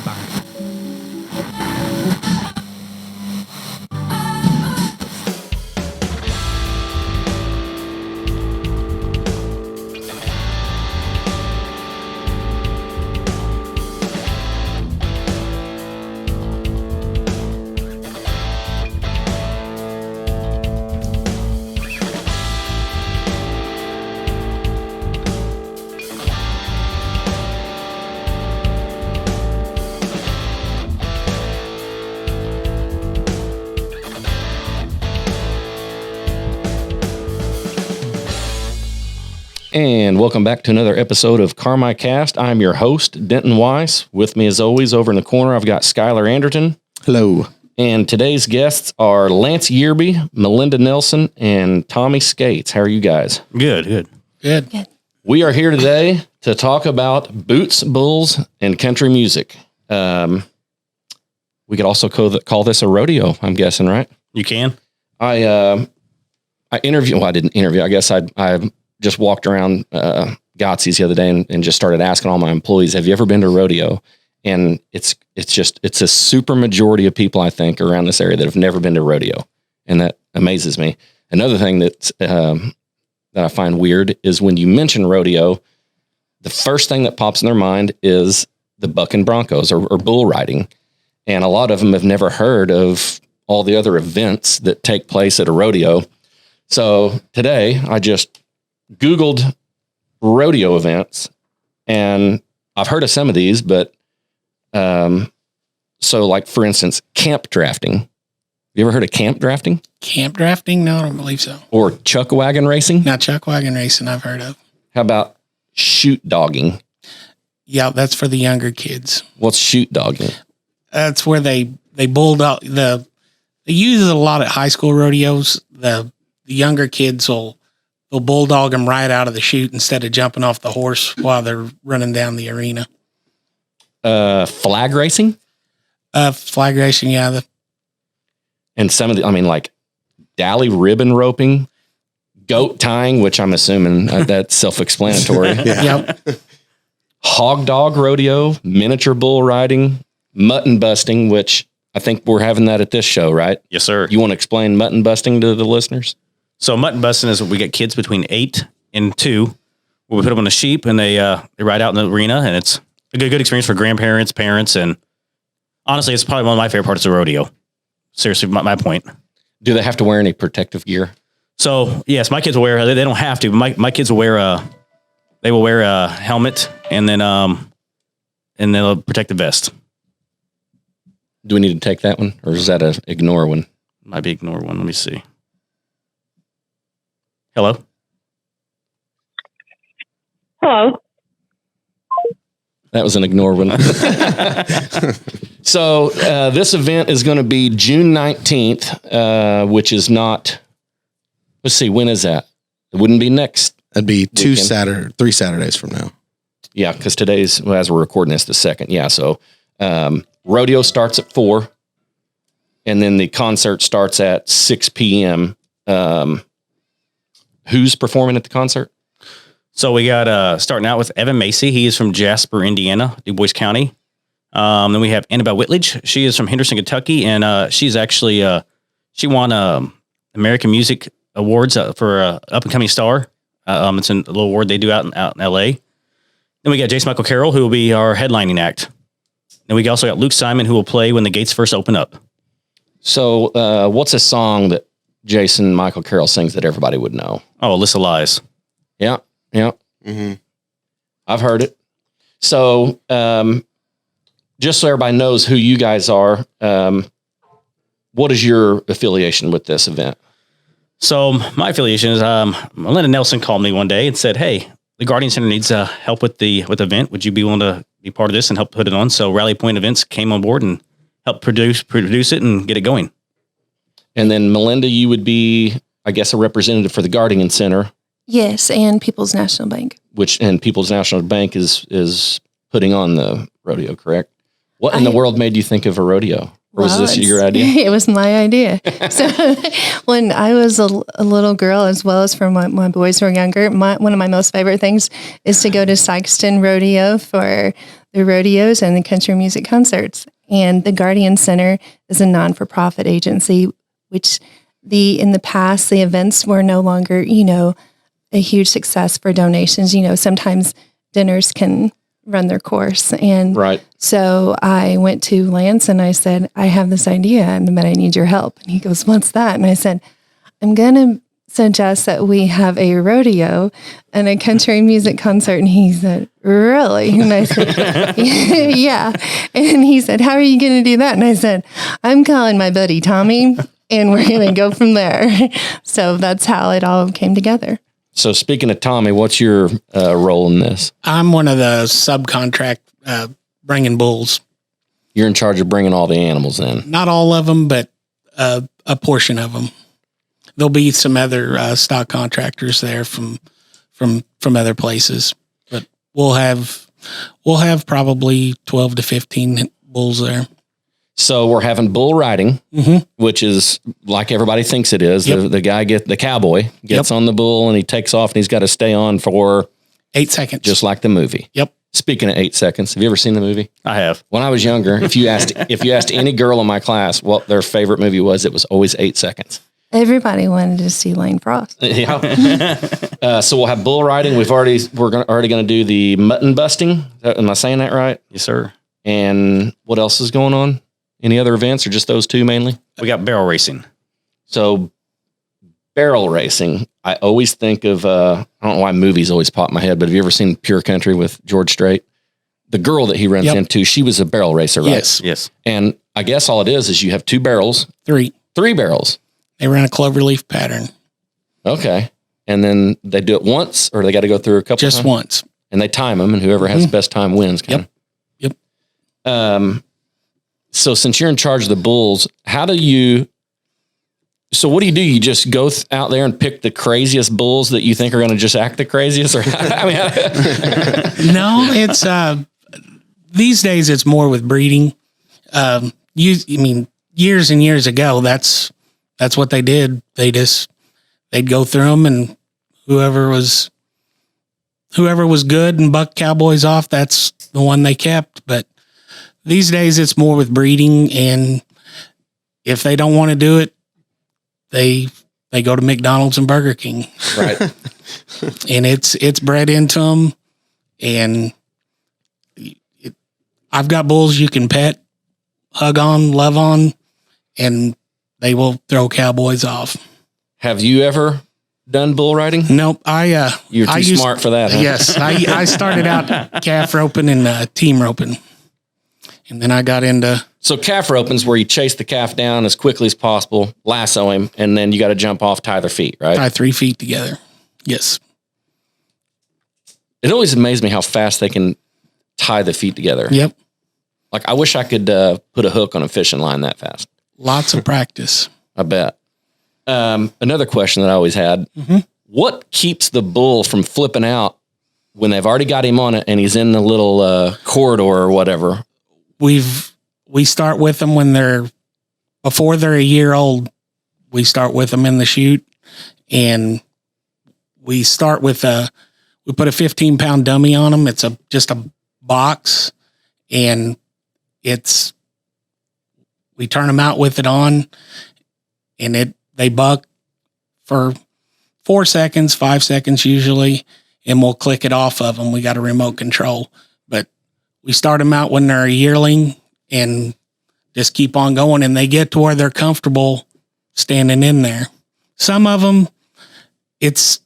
Bye. And welcome back to another episode of Carmi Cast. I'm your host, Denton Weiss. With me, as always, over in the corner, I've got Skylar Anderton. Hello. And today's guests are Lance Yearby, Malinda Nelson, and Tommy Scates. How are you guys? Good. We are here today to talk about boots, bulls, and country music. We could also call this a rodeo, I'm guessing, right? You can. I interviewed. Well, I didn't interview. I guess I just walked around Gotsy's the other day and just started asking all my employees, have you ever been to a rodeo? And it's a super majority of people, I think, around this area that have never been to a rodeo. And that amazes me. Another thing that I find weird is when you mention rodeo, the first thing that pops in their mind is the bucking broncos or bull riding. And a lot of them have never heard of all the other events that take place at a rodeo. So today I just Googled rodeo events, and I've heard of some of these, but so like, for instance, camp drafting. You ever heard of camp drafting? Camp drafting? No, I don't believe so. Or chuck wagon racing? Not chuck wagon racing I've heard of. How about shoot dogging? Yeah, that's for the younger kids. What's shoot dogging? That's where they bulldog they use it a lot at high school rodeos. The younger kids will bulldog them right out of the chute instead of jumping off the horse while they're running down the arena. Flag racing? Flag racing, yeah. And some of like dally ribbon roping, goat tying, which I'm assuming that's self-explanatory. Yep. Hog dog rodeo, miniature bull riding, mutton busting, which I think we're having that at this show, right? Yes, sir. You want to explain mutton busting to the listeners? So mutton busting is we get kids between 8 and 2. We put them on a sheep and they ride out in the arena, and it's a good experience for grandparents, parents, and honestly, it's probably one of my favorite parts of the rodeo. Seriously, my point. Do they have to wear any protective gear? So yes, my kids will wear. They don't have to. But my kids will wear a helmet and then they'll protect the vest. Do we need to take that one, or is that a ignore one? Might be ignore one. Let me see. Hello. Hello. That was an ignore one. So this event is going to be June 19th, which is not, let's see, when is that? It wouldn't be next. That'd be 3 Saturdays from now. Yeah, because today's, as we're recording this, the 2nd. Yeah, so rodeo starts at 4, and then the concert starts at 6 p.m. Who's performing at the concert? So we got starting out with Evan Macy. He is from Jasper, Indiana, Du Bois County. Then we have Annabelle Whitledge. She is from Henderson, Kentucky, and she's actually she won American Music Awards for Up and Coming Star. It's a little award they do out in LA. Then we got Jason Michael Carroll, who will be our headlining act. Then we also got Luke Simon, who will play when the gates first open up. So what's a song that Jason Michael Carroll sings that everybody would know? Oh, Alyssa Lies. Yeah. Mm-hmm. I've heard it. So just so everybody knows who you guys are, what is your affiliation with this event? So my affiliation is Malinda Nelson called me one day and said, hey, the Guardian Center needs help with the event. Would you be willing to be part of this and help put it on? So Rally Point Events came on board and helped produce it and get it going. And then Malinda, you would be, I guess, a representative for the Guardian Center. Yes, and People's National Bank. And People's National Bank is putting on the rodeo, correct? What in the world made you think of a rodeo? Or was this your idea? It was my idea. So when I was a little girl, as well as for my boys who were younger, one of my most favorite things is to go to Sykeston Rodeo for the rodeos and the country music concerts. And the Guardian Center is a non-for-profit agency, which in the past, the events were no longer, a huge success for donations. Sometimes dinners can run their course. And right. So I went to Lance and I said, I have this idea, but I need your help. And he goes, what's that? And I said, I'm going to suggest that we have a rodeo and a country music concert. And he said, really? And I said, yeah. And he said, how are you going to do that? And I said, I'm calling my buddy Tommy and we're going to go from there. So that's how it all came together. So speaking of Tommy, what's your role in this? I'm one of the subcontract bringing bulls. You're in charge of bringing all the animals in. Not all of them, but a portion of them. There'll be some other stock contractors there from other places, but we'll have probably 12 to 15 bulls there. So we're having bull riding, which is like everybody thinks it is. Yep. The cowboy gets on the bull and he takes off and he's got to stay on for 8 seconds, just like the movie. Yep. Speaking of 8 seconds, have you ever seen the movie? I have. When I was younger, if you asked any girl in my class what their favorite movie was, it was always 8 seconds. Everybody wanted to see Lane Frost. Yeah. So we'll have bull riding. We're already going to do the mutton busting. Am I saying that right? Yes, sir. And what else is going on? Any other events or just those two mainly? We got barrel racing. So barrel racing, I always think of, I don't know why movies always pop in my head, but have you ever seen Pure Country with George Strait? The girl that he runs into, she was a barrel racer, right? Yes. And I guess all it is you have 2 barrels. 3 barrels. They run a cloverleaf pattern. Okay. And then they do it once or they got to go through a couple Just times? once. And they time them and whoever has the best time wins. Yep. So since you're in charge of the bulls, what do you do? You just go out there and pick the craziest bulls that you think are going to just act the craziest? Or No, it's these days it's more with breeding. Years and years ago, that's what they did. They'd go through them, and whoever was good and bucked cowboys off, that's the one they kept. But these days it's more with breeding, and if they don't want to do it, they go to McDonald's and Burger King. Right. And it's bred into them, and I've got bulls you can pet, hug on, love on, and they will throw cowboys off. Have you ever done bull riding? Nope. You're too smart for that, huh? Yes. I started out calf roping and team roping. And then I got into... So calf roping's where you chase the calf down as quickly as possible, lasso him, and then you got to jump off, tie their feet, right? Tie 3 feet together. Yes. It always amazed me how fast they can tie the feet together. Yep. Like I wish I could put a hook on a fishing line that fast. Lots of practice. I bet. Another question that I always had, what keeps the bull from flipping out when they've already got him on it and he's in the little corridor or whatever? We start with them before they're a year old. We start with them in the chute, and we start with we put a 15-pound dummy on them. It's just a box, and we turn them out with it on, and they buck for 4 seconds, 5 seconds usually, and we'll click it off of them. We got a remote control, but we start them out when they're a yearling and just keep on going, and they get to where they're comfortable standing in there. Some of them, it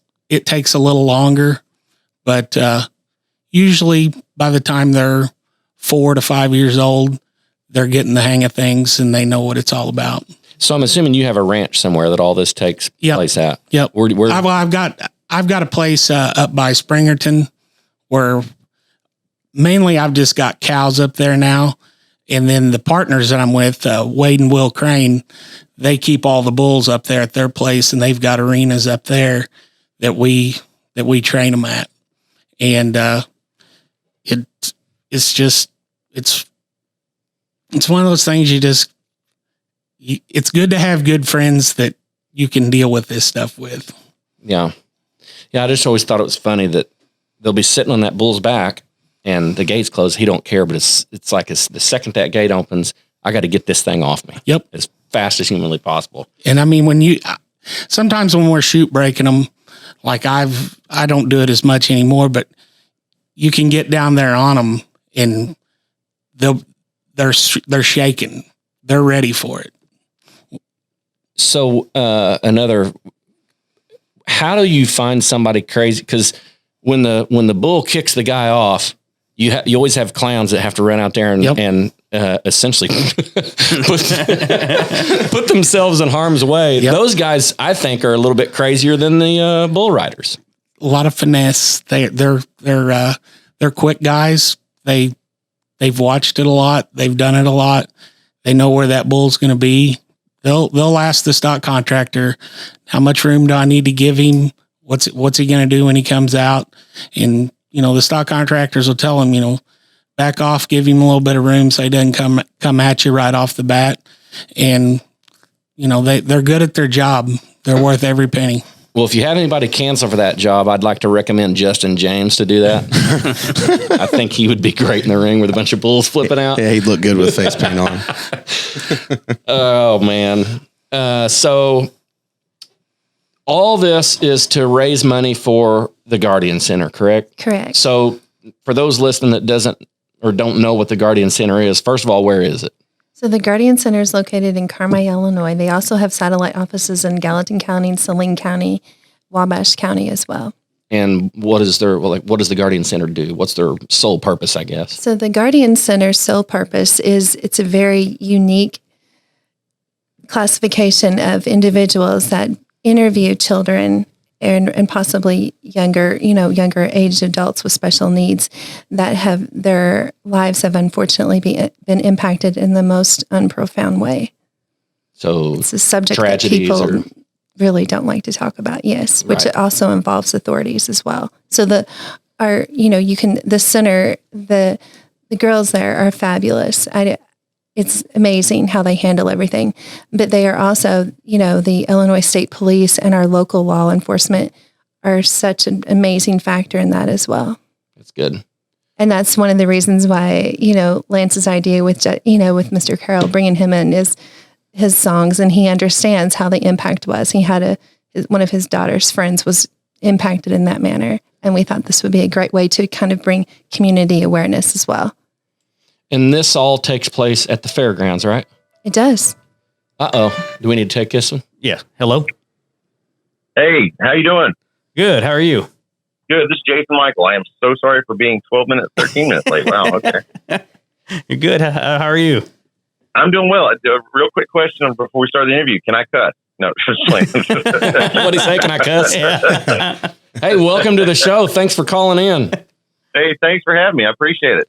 takes a little longer, but usually by the time they're 4 to 5 years old, they're getting the hang of things and they know what it's all about. So I'm assuming you have a ranch somewhere that all this takes place at. Yep. Where I've got a place up by Springerton where mainly I've just got cows up there now. And then the partners that I'm with, Wade and Will Crane, they keep all the bulls up there at their place, and they've got arenas up there that we train them at. And it's one of those things you just it's good to have good friends that you can deal with this stuff with. Yeah. Yeah. I just always thought it was funny that they'll be sitting on that bull's back and the gate's closed. He don't care, but it's like the second that gate opens, I got to get this thing off me. Yep. As fast as humanly possible. And I mean, sometimes when we're shoot breaking them, like I don't do it as much anymore, but you can get down there on them and they're shaking. They're ready for it. So, how do you find somebody crazy? Cause when the bull kicks the guy off, you always have clowns that have to run out there and essentially put themselves in harm's way. Yep. Those guys, I think, are a little bit crazier than the bull riders. A lot of finesse. They're quick guys. They've watched it a lot. They've done it a lot. They know where that bull's going to be. They'll ask the stock contractor, how much room do I need to give him? What's he going to do when he comes out? And, the stock contractors will tell him, back off, give him a little bit of room so he doesn't come at you right off the bat. And, they're good at their job. They're worth every penny. Well, if you have anybody cancel for that job, I'd like to recommend Justin James to do that. I think he would be great in the ring with a bunch of bulls flipping out. Yeah, he'd look good with face paint on. Oh, man. So all this is to raise money for the Guardian Center, correct? Correct. So for those listening that don't know what the Guardian Center is, first of all, where is it? So the Guardian Center is located in Carmi, Illinois. They also have satellite offices in Gallatin County, Saline County, Wabash County as well. And what does the Guardian Center do? What's their sole purpose, I guess? So the Guardian Center's sole purpose is it's a very unique classification of individuals that interview children and possibly younger aged adults with special needs that have their lives have unfortunately been impacted in the most unprofound way. So it's a subject that people really don't like to talk about. Yes, which Right. also involves authorities as well. So the center, the girls there are fabulous. It's amazing how they handle everything, but they are also, the Illinois State Police and our local law enforcement are such an amazing factor in that as well. That's good. And that's one of the reasons why, Lance's idea with Mr. Carroll, bringing him in is his songs, and he understands how the impact was. He had one of his daughter's friends was impacted in that manner. And we thought this would be a great way to kind of bring community awareness as well. And this all takes place at the fairgrounds, right? It does. Uh-oh. Do we need to take this one? Yeah. Hello. Hey, how you doing? Good. How are you? Good. This is Jason Michael. I am so sorry for being 12 minutes, 13 minutes late. Wow. Okay. You're good. How are you? I'm doing well. A real quick question before we start the interview. Can I cuss? No, just playing. What'd he say? Can I cuss? Yeah. Hey, welcome to the show. Thanks for calling in. Hey, thanks for having me. I appreciate it.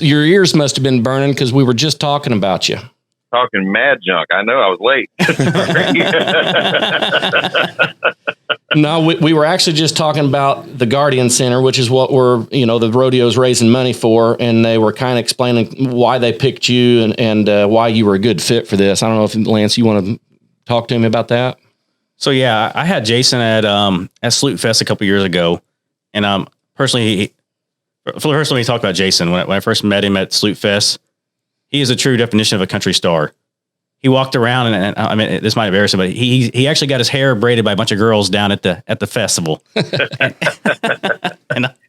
Your ears must have been burning because we were just talking about you. Talking mad junk. I know I was late. No, we were actually just talking about the Guardian Center, which is what the rodeo's raising money for. And they were kind of explaining why they picked you and why you were a good fit for this. I don't know if Lance, you want to talk to him about that? So yeah, I had Jason at Salute Fest a couple years ago. And personally, when you talk about Jason, when I first met him at Salute Fest, he is a true definition of a country star. He walked around and I mean, this might embarrass him, but he actually got his hair braided by a bunch of girls down at the festival. and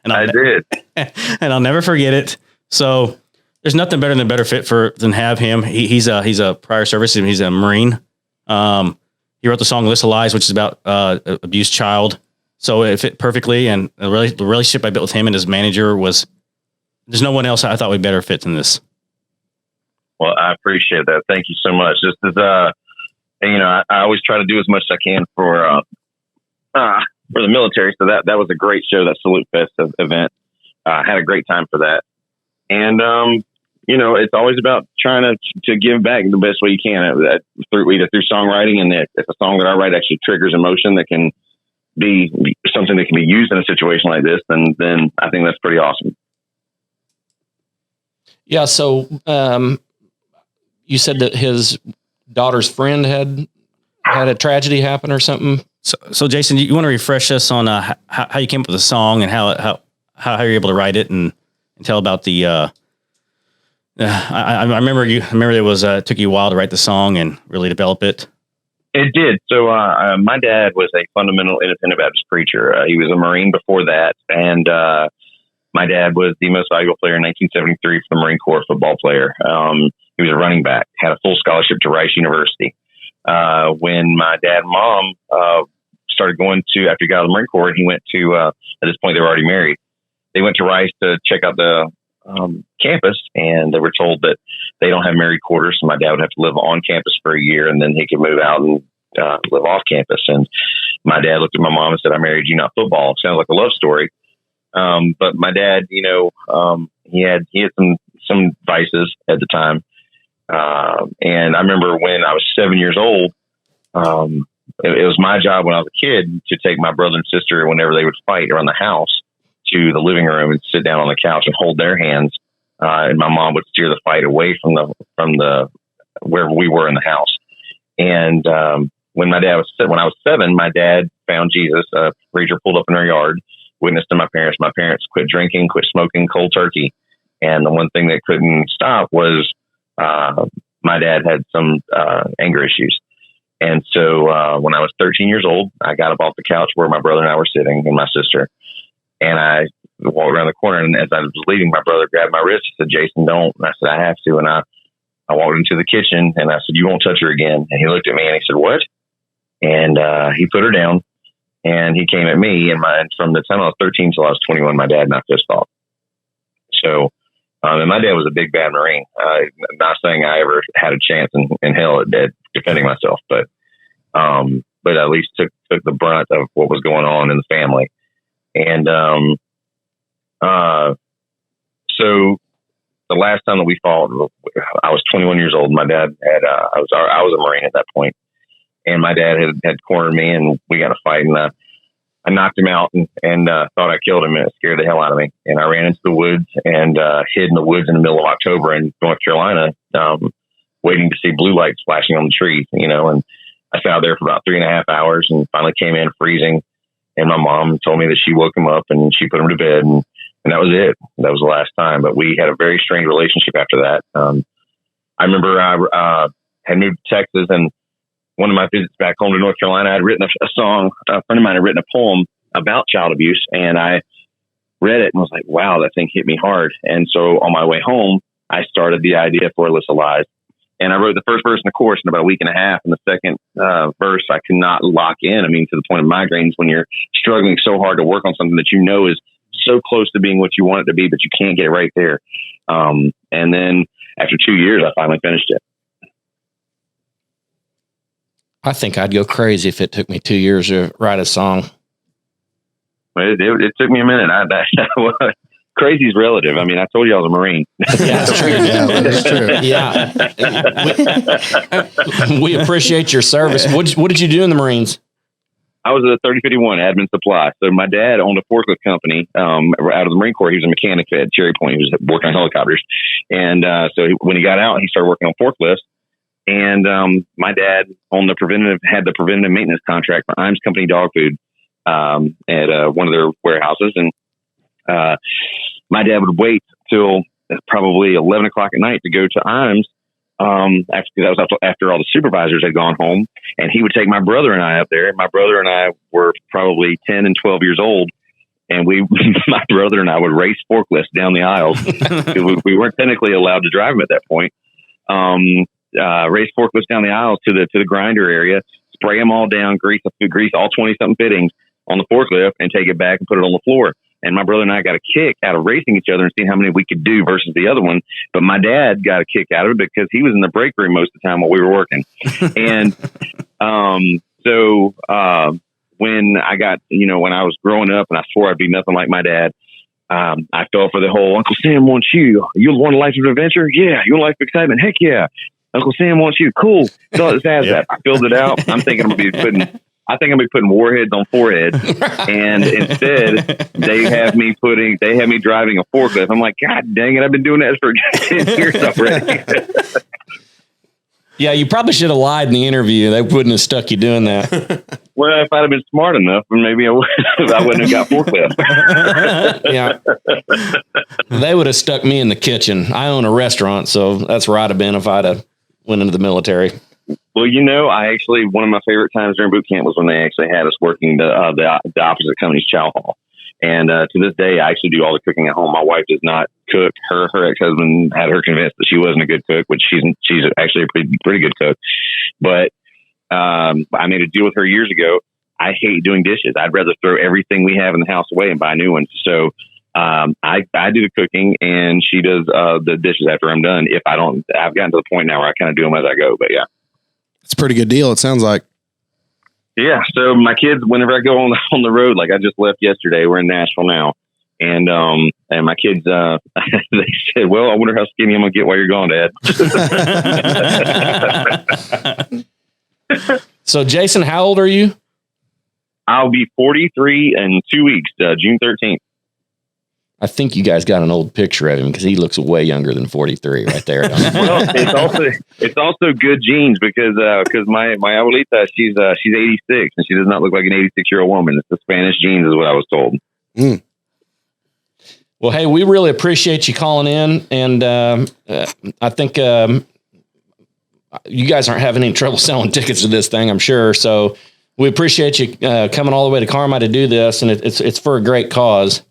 I did. And I'll never forget it. So there's nothing better than a better fit than have him. He's a prior service. He's a Marine. He wrote the song List of Lies, which is about abused child. So it fit perfectly. And the relationship I built with him and his manager there's no one else I thought would better fit than this. Well, I appreciate that. Thank you so much. Just as, I always try to do as much as I can for the military. So that was a great show, that Salute Fest event. I had a great time for that. And, it's always about trying to give back the best way you can, either through songwriting. And if a song that I write actually triggers emotion that can be something that can be used in a situation like this, then I think that's pretty awesome. Yeah. So, you said that his daughter's friend had a tragedy happen or something. So Jason, you want to refresh us on how you came up with the song and how you're able to write it and tell about the. I remember it was took you a while to write the song and really develop it. It did. So my dad was a fundamental independent Baptist preacher. He was a Marine before that, and my dad was the most valuable player in 1973 for the Marine Corps, football player. He was a running back, had a full scholarship to Rice University. When my dad and mom started going to, after he got out of the Marine Corps, he went to, at this point they were already married. They went to Rice to check out the campus, and they were told that they don't have married quarters, so my dad would have to live on campus for a year, and then he could move out and live off campus. And my dad looked at my mom and said, "I married you, not football." Sounds like a love story. But my dad, he had some vices at the time. And I remember when I was 7 years old, it was my job when I was a kid to take my brother and sister whenever they would fight around the house to the living room and sit down on the couch and hold their hands. And my mom would steer the fight away from the wherever we were in the house. And when I was 7, my dad found Jesus. A preacher pulled up in our yard, witnessed to my parents. My parents quit drinking, quit smoking, cold turkey. And the one thing that couldn't stop was my dad had some anger issues. And so when I was 13 years old, I got up off the couch where my brother and I were sitting, and my sister. And I walked around the corner, and as I was leaving, my brother grabbed my wrist and said, "Jason, don't." And I said, "I have to." And I walked into the kitchen, and I said, "You won't touch her again." And he looked at me, and he said, "What?" And he put her down, and he came at me. And from the time I was 13 till I was 21, my dad and I fist fought. So, and my dad was a big bad Marine. Not saying I ever had a chance in hell at defending myself, but at least took the brunt of what was going on in the family. And so the last time that we fought, I was 21 years old. My dad had I was a Marine at that point, and my dad had cornered me, and we got a fight, and I knocked him out and thought I killed him, and it scared the hell out of me. And I ran into the woods and hid in the woods in the middle of October in North Carolina, waiting to see blue lights flashing on the trees, and I sat out there for about 3.5 hours and finally came in freezing. And my mom told me that she woke him up and she put him to bed, and that was it. That was the last time. But we had a very strange relationship after that. I remember I had moved to Texas, and one of my visits back home to North Carolina, I had written a song. A friend of mine had written a poem about child abuse, and I read it and was like, wow, that thing hit me hard. And so on my way home, I started the idea for Alyssa Lies. And I wrote the first verse and the chorus in about a week and a half. And the second verse, I could not lock in. I mean, to the point of migraines when you're struggling so hard to work on something that is so close to being what you want it to be, but you can't get it right there. And then after 2 years, I finally finished it. I think I'd go crazy if it took me 2 years to write a song. It took me a minute. Crazy is relative. I mean, I told you I was a Marine. Yeah, that's true. Yeah, that's true. We appreciate your service. What did you do in the Marines? I was a 3051 admin supply. So my dad owned a forklift company out of the Marine Corps. He was a mechanic at Cherry Point. He was working on helicopters. And so when he got out, he started working on forklifts. And my dad had the preventative maintenance contract for Imes Company Dog Food at one of their warehouses. And my dad would wait till probably 11 o'clock at night to go to Imes after all the supervisors had gone home, and he would take my brother and I up there. My brother and I were probably 10 and 12 years old, and my brother and I would race forklifts down the aisles. We weren't technically allowed to drive them at that point. Race forklifts down the aisles to the grinder area, spray them all down, grease all 20-something fittings on the forklift, and take it back and put it on the floor. And my brother and I got a kick out of racing each other and seeing how many we could do versus the other one. But my dad got a kick out of it because he was in the break room most of the time while we were working. And so when I got, when I was growing up and I swore I'd be nothing like my dad, I fell for the whole Uncle Sam wants you. You want a life of adventure? Yeah. You want a life of excitement? Heck yeah. Uncle Sam wants you. Cool. So it has that. I filled it out. I'm thinking I'm going to be putting warheads on foreheads, and instead they have me driving a forklift. I'm like, God dang it, I've been doing that for 10 years already. Yeah, you probably should have lied in the interview. They wouldn't have stuck you doing that. Well, if I'd have been smart enough, maybe I wouldn't have got forklift. Yeah. They would have stuck me in the kitchen. I own a restaurant, so that's where I'd have been if I'd have went into the military. Well, one of my favorite times during boot camp was when they actually had us working the opposite company's chow hall. And to this day, I actually do all the cooking at home. My wife does not cook. Her ex-husband had her convinced that she wasn't a good cook, which she's actually a pretty good cook. But I made a deal with her years ago. I hate doing dishes. I'd rather throw everything we have in the house away and buy new ones. So I do the cooking, and she does the dishes after I'm done. If I don't, I've gotten to the point now where I kind of do them as I go. But yeah, it's a pretty good deal. It sounds like. Yeah. So my kids, whenever I go on the road, like I just left yesterday, we're in Nashville now. And my kids, they said, well, I wonder how skinny I'm going to get while you're gone, Dad. So Jason, how old are you? I'll be 43 in 2 weeks, June 13th. I think you guys got an old picture of him because he looks way younger than 43 right there. Well, it's also good genes because my abuelita, she's 86 and she does not look like an 86-year-old woman. It's the Spanish genes is what I was told. Mm. Well, hey, we really appreciate you calling in, and I think you guys aren't having any trouble selling tickets to this thing, I'm sure. So we appreciate you coming all the way to Carmi to do this, and it's for a great cause.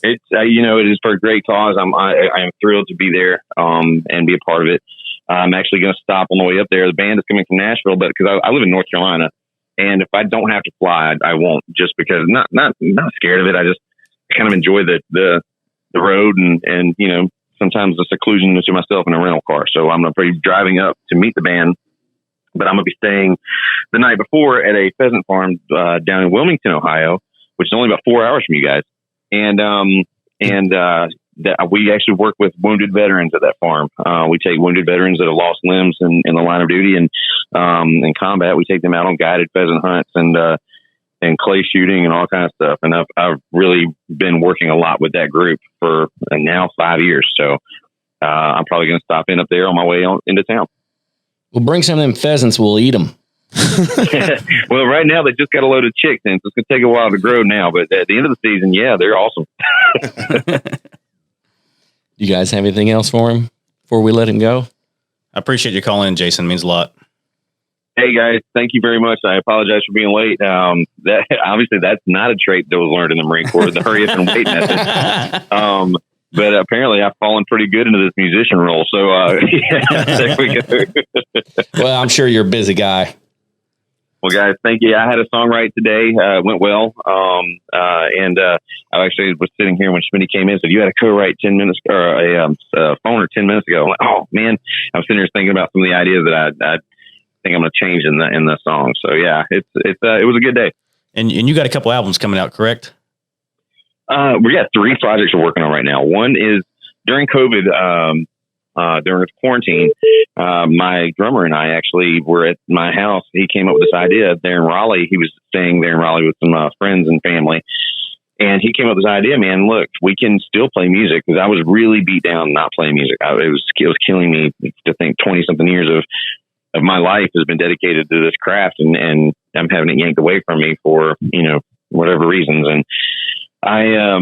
It's it is for a great cause. I am thrilled to be there and be a part of it. I'm actually going to stop on the way up there. The band is coming from Nashville, but because I live in North Carolina, and if I don't have to fly, I won't. Just because not scared of it. I just kind of enjoy the road and sometimes the seclusion to myself in a rental car. So I'm going to be driving up to meet the band, but I'm going to be staying the night before at a pheasant farm down in Wilmington, Ohio, which is only about 4 hours from you guys. And that we actually work with wounded veterans at that farm. We take wounded veterans that have lost limbs in the line of duty and in combat. We take them out on guided pheasant hunts and clay shooting and all kinds of stuff. And I've really been working a lot with that group for now 5 years. So I'm probably going to stop in up there on my way into town. We'll bring some of them pheasants. We'll eat them. Well, right now they just got a load of chicks in, so it's going to take a while to grow now. But at the end of the season, yeah, they're awesome. You guys have anything else for him before we let him go? I appreciate you calling in, Jason. It means a lot. Hey guys, thank you very much. I apologize for being late. That obviously that's not a trait that was learned in the Marine Corps, the hurry up and wait method. But apparently I've fallen pretty good into this musician role. So yeah, there we go. Well, I'm sure you're a busy guy. Well, guys, thank you. I had a song write today. Went well. And I actually was sitting here when Schmitty came in and said, you had a co-write 10 minutes or a phoner 10 minutes ago. I'm like, oh man, I was sitting here thinking about some of the ideas that I think I'm going to change in the song. So yeah, it was a good day. And you got a couple albums coming out, correct? We got 3 projects we're working on right now. One is during COVID, during quarantine, my drummer and I actually were at my house. He came up with this idea there in Raleigh. He was staying there in Raleigh with some friends and family. And he came up with this idea, man, look, we can still play music, because I was really beat down not playing music. It was killing me to think 20 something years of my life has been dedicated to this craft, and I'm having it yanked away from me for, whatever reasons. And I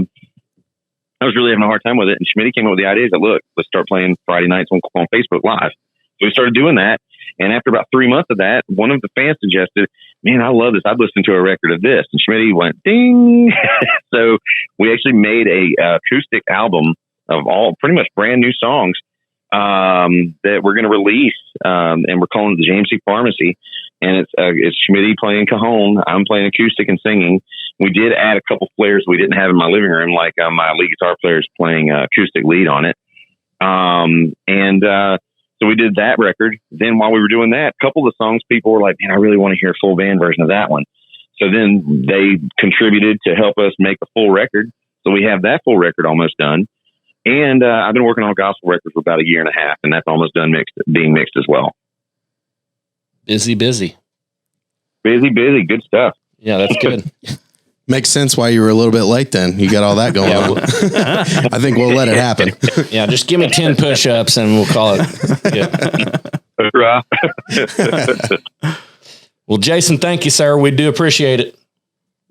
was really having a hard time with it. And Schmitty came up with the idea that, look, let's start playing Friday nights on Facebook Live. So we started doing that. And after about 3 months of that, one of the fans suggested, man, I love this. I'd listen to a record of this. And Schmitty went, ding. So we actually made a acoustic album of all pretty much brand new songs that we're going to release. And we're calling it the James C. Pharmacy. And it's Schmitty playing cajon. I'm playing acoustic and singing. We did add a couple flares we didn't have in my living room, like my lead guitar player is playing acoustic lead on it. So we did that record. Then while we were doing that, a couple of the songs, people were like, man, I really want to hear a full band version of that one. So then they contributed to help us make a full record. So we have that full record almost done. And I've been working on a gospel record for about 1.5 years, and that's almost done being mixed as well. Busy. Good stuff. Yeah, that's good. Makes sense why you were a little bit late then. You got all that going on. I think we'll let it happen. Yeah, just give me 10 push-ups and we'll call it good. Right. Well, Jason, thank you, sir. We do appreciate it.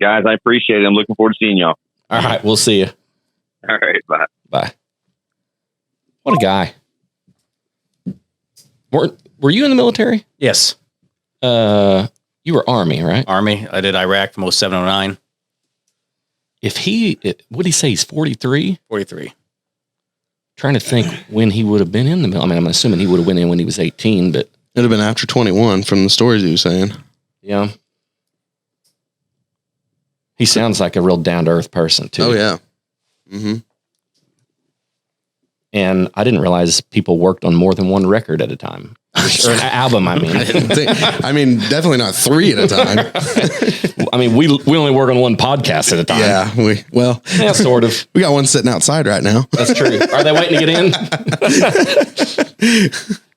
Guys, I appreciate it. I'm looking forward to seeing y'all. All right, we'll see you. All right, bye. Bye. What a guy. Were you in the military? Yes. You were Army, right? Army. I did Iraq from 07, 09. What did he say? He's 43? 43. Trying to think when he would have been in the military. I mean, I'm assuming he would have went in when he was 18, but. It'd have been after 21 from the stories he was saying. Yeah. He sounds like a real down-to-earth person, too. Oh, yeah. Mm-hmm. And I didn't realize people worked on more than one record at a time. Or an album, I mean. Definitely not 3 at a time. I mean, we only work on one podcast at a time. Yeah, Yeah, sort of. We got one sitting outside right now. That's true. Are they waiting to get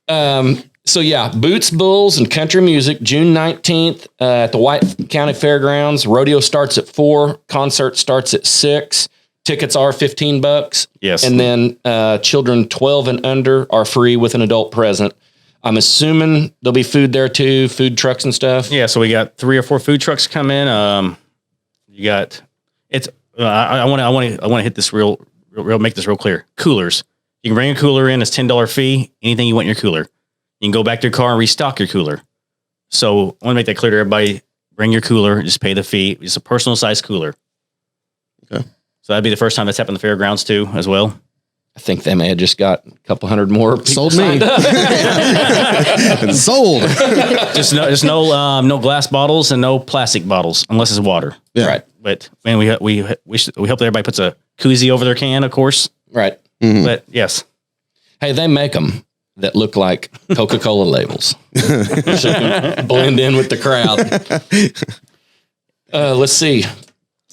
in? So yeah, Boots, Bulls, and Country Music, June 19th at the White County Fairgrounds. Rodeo starts at 4. Concert starts at 6. Tickets are $15. Yes. And then children 12 and under are free with an adult present. I'm assuming there'll be food there too, food trucks and stuff. Yeah, so we got 3 or 4 food trucks come in. You got it's. I want to hit this real make this real clear. Coolers. You can bring a cooler in. It's $10 fee. Anything you want in your cooler. You can go back to your car and restock your cooler. So I want to make that clear to everybody. Bring your cooler. Just pay the fee. It's a personal size cooler. Okay. So that'd be the first time that's happened at the fairgrounds too, as well. I think they may have just got a couple hundred more people Sold me. Sold. Just no glass bottles and no plastic bottles unless it's water. Yeah. Right. But man, we hope that everybody puts a koozie over their can, of course. Right. Mm-hmm. But yes, Hey, they make them that look like Coca-Cola labels. So you can blend in with the crowd. Let's see.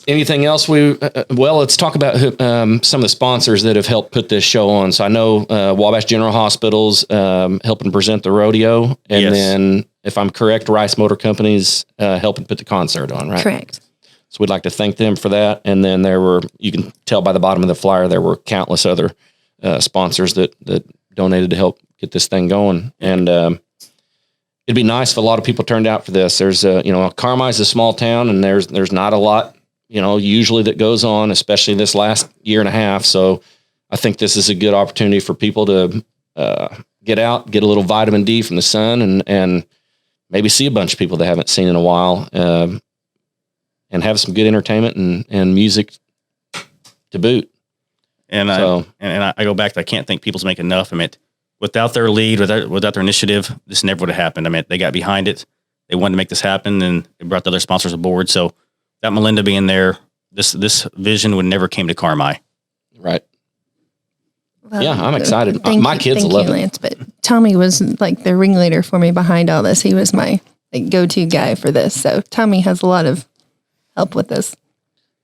Anything else? Let's talk about some of the sponsors that have helped put this show on. So I know Wabash General Hospital's helping present the rodeo. And then, if I'm correct, Rice Motor Company's helping put the concert on, right? Correct. So we'd like to thank them for that. And then you can tell by the bottom of the flyer, there were countless other sponsors that donated to help get this thing going. And it'd be nice if a lot of people turned out for this. There's Carmi's a small town, and there's not a lot, usually that goes on, especially this last year and a half. So I think this is a good opportunity for people to get out, get a little vitamin D from the sun, and maybe see a bunch of people they haven't seen in a while, and have some good entertainment and music to boot. and I go back to I can't think People's make enough. I mean, without their lead, without their initiative, this never would have happened. I mean, they got behind it. They wanted to make this happen, and they brought the other sponsors aboard. So that Malinda being there, this vision would never came to Carmi. Right. Well, Yeah, I'm excited. Thank My you- kids thank love you, it. Lance, but Tommy was like the ringleader for me behind all this. He was my go-to guy for this. So Tommy has a lot of help with this.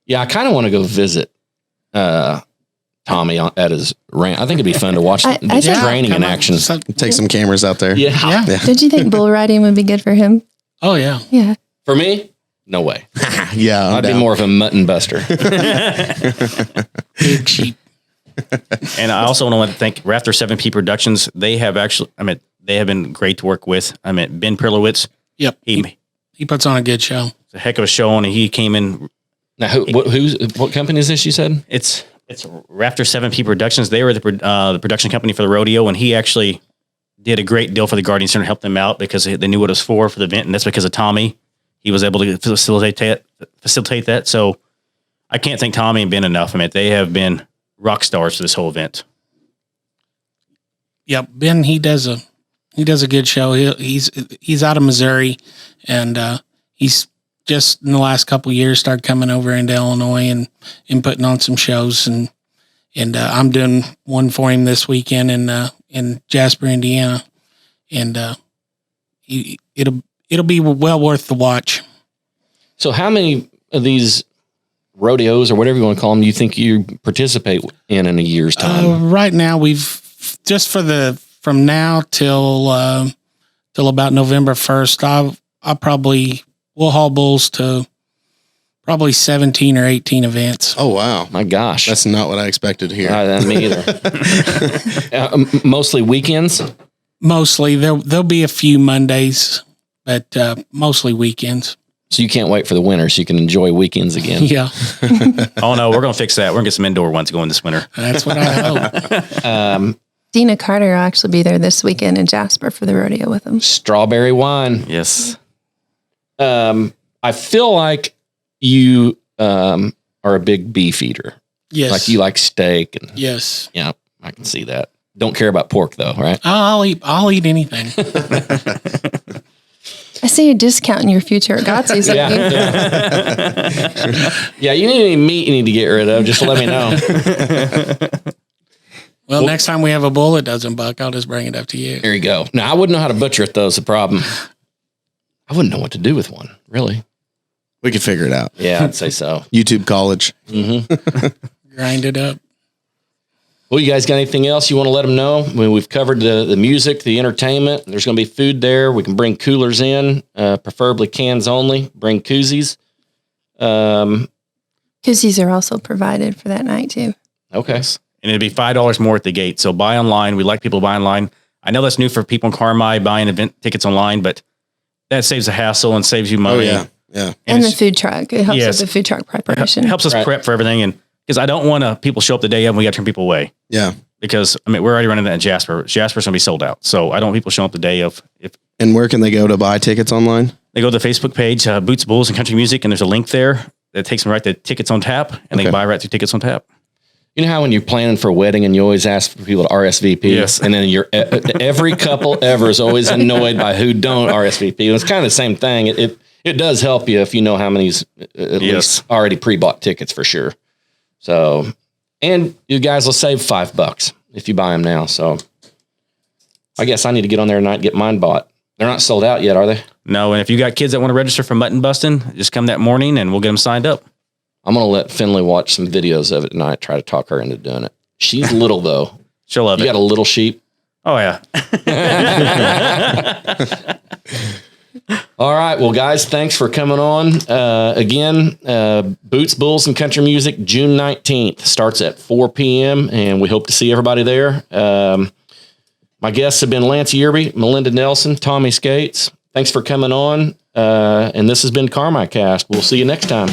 Yeah, I kind of want to go visit Tommy at his ranch. I think it'd be fun to watch I the think- training in Come on. action. So- Take some cameras out there. Yeah. yeah. Did you think bull riding would be good for him? Oh, yeah. Yeah. For me, no way. Yeah. I'm I'd be down. more of a mutton buster. Big sheep. And I also want to thank Rafter 7P Productions. They have been great to work with. I mean, Ben Perlowitz, Yep. he He puts on a good show. it's a heck of a show, and he came in. Now, what company is this? You said? It's Rafter 7P Productions. They were the production company for the rodeo, and he actually did a great deal for the Guardian Center, helped them out because they knew what it was for the event, and that's because of Tommy. He was able to facilitate that. So I can't thank Tommy and Ben enough. I mean, they have been rock stars for this whole event. Yep. Ben, he does a good show. He's out of Missouri, and he's just in the last couple of years started coming over into Illinois and putting on some shows, and I'm doing one for him this weekend in Jasper, Indiana, and it'll be well worth the watch. So how many of these rodeos or whatever you want to call them, you think you participate in a year's time? Right now, we've just from now till about November 1st, we'll haul bulls to Probably 17 or 18 events. Oh, wow. My gosh. That's not what I expected to hear. Me either. Mostly weekends? Mostly. There'll be a few Mondays, but mostly weekends. So you can't wait for the winter so you can enjoy weekends again. Yeah. Oh, no, we're going to fix that. We're going to get some indoor ones going this winter. That's what I hope. Dina Carter will actually be there this weekend in Jasper for the rodeo with them. Strawberry wine. Yes. I feel like you are a big beef eater. Yes. Like you like steak. And Yes. yeah, I can see that. Don't care about pork though, right? I'll eat anything. I see a discount in your future at Gotsy's. Yeah. Yeah, you need any meat you need to get rid of. Just let me know. Well, next time we have a bull that doesn't buck, I'll just bring it up to you. There you go. Now, I wouldn't know how to butcher it, though, is the problem. I wouldn't know what to do with one, really. We could figure it out. Yeah, I'd say so. YouTube college. Grind it up. Well, you guys got anything else you want to let them know? I mean, we've covered the music, the entertainment. There's going to be food there. We can bring coolers in, preferably cans only. Bring koozies. Koozies are also provided for that night, too. Okay. And it'd be $5 more at the gate. So buy online. We like people to buy online. I know that's new for people in Carmi buying event tickets online, but that saves the hassle and saves you money. Oh, yeah. Yeah. And the food truck. It helps Yes. with the food truck preparation. It helps us prep for everything. And because I don't want people show up the day of and we got to turn people away. Yeah. Because, I mean, we're already running that in Jasper. Jasper's going to be sold out. So I don't want people showing up the day of. If And where can they go to buy tickets online? they go to the Facebook page, Boots, Bulls, and Country Music, and there's a link there that takes them right to Tickets on Tap, and they can buy right through Tickets on Tap. You know how when you're planning for a wedding and you always ask for people to RSVP? Yes. And then every couple ever is always annoyed by who don't RSVP. It's kind of the same thing. It does help you if you know how many's at least already pre-bought tickets for sure. So, and you guys will save $5 if you buy them now. So I guess I need to get on there tonight and get mine bought. They're not sold out yet, are they? No, and if you got kids that want to register for mutton busting, just come that morning and we'll get them signed up. I'm going to let Finley watch some videos of it tonight, try to talk her into doing it. She's little, though. She'll love it. You got a little sheep? Oh, yeah. All right. Well, guys, thanks for coming on. Again, Boots, Bulls, and Country Music, June 19th. Starts at 4 p.m., and we hope to see everybody there. My guests have been Lance Yearby, Malinda Nelson, Tommy Scates. Thanks for coming on. And this has been Carmi Cast. We'll see you next time.